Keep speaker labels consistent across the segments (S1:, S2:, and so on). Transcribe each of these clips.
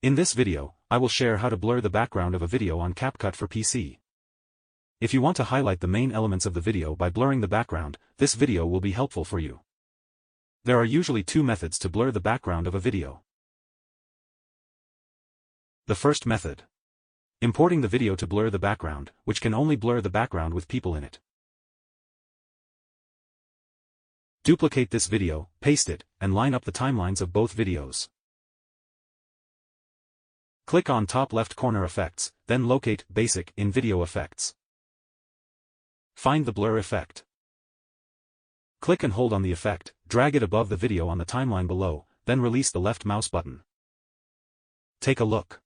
S1: In this video, I will share how to blur the background of a video on CapCut for PC. If you want to highlight the main elements of the video by blurring the background, this video will be helpful for you. There are usually two methods to blur the background of a video. The first method. Importing the video to blur the background, which can only blur the background with people in it. Duplicate this video, paste it, and line up the timelines of both videos. Click on top left corner Effects, then locate Basic in Video Effects. Find the blur effect. Click and hold on the effect, drag it above the video on the timeline below, then release the left mouse button. Take a look.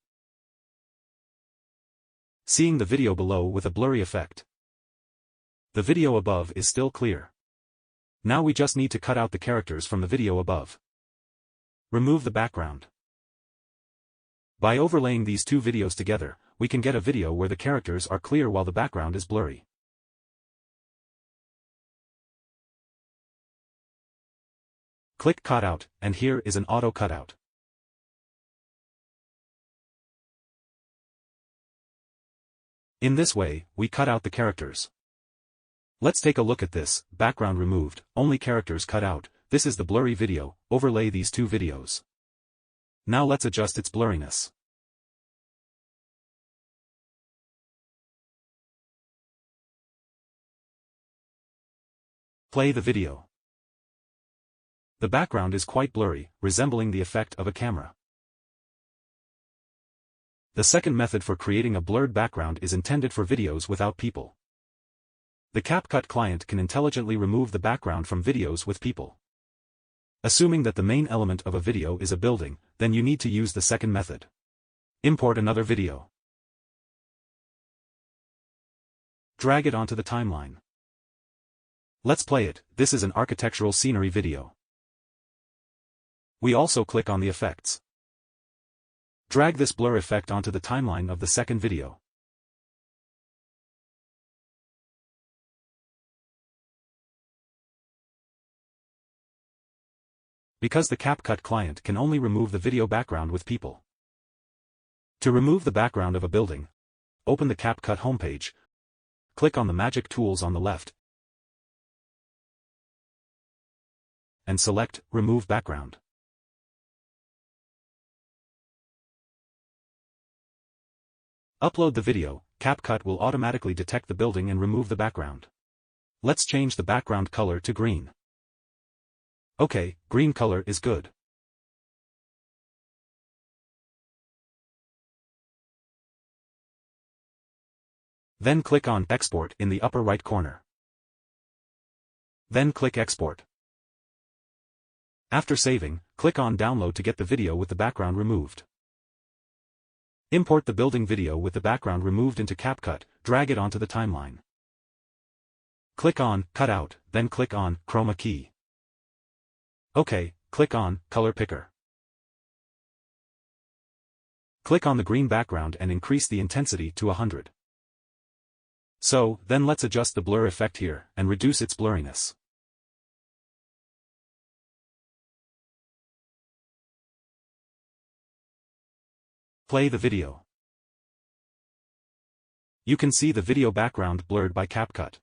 S1: Seeing the video below with a blurry effect. The video above is still clear. Now we just need to cut out the characters from the video above. Remove the background. By overlaying these two videos together, we can get a video where the characters are clear while the background is blurry. Click Cutout, and here is an auto cutout. In this way, we cut out the characters. Let's take a look at this: background removed, only characters cut out. This is the blurry video. Overlay these two videos. Now let's adjust its blurriness. Play the video. The background is quite blurry, resembling the effect of a camera. The second method for creating a blurred background is intended for videos without people. The CapCut client can intelligently remove the background from videos with people. Assuming that the main element of a video is a building, then you need to use the second method. Import another video. Drag it onto the timeline. Let's play it. This is an architectural scenery video. We also click on the effects. Drag this blur effect onto the timeline of the second video. Because the CapCut client can only remove the video background with people. To remove the background of a building, open the CapCut homepage, click on the magic tools on the left, and select Remove Background. Upload the video. CapCut will automatically detect the building and remove the background. Let's change the background color to green. Okay, green color is good. Then click on Export in the upper right corner. Then click Export. After saving, click on Download to get the video with the background removed. Import the building video with the background removed into CapCut, drag it onto the timeline. Click on Cutout, then click on Chroma Key. OK, click on Color Picker. Click on the green background and increase the intensity to 100. So, then let's adjust the blur effect here, and reduce its blurriness. Play the video. You can see the video background blurred by CapCut.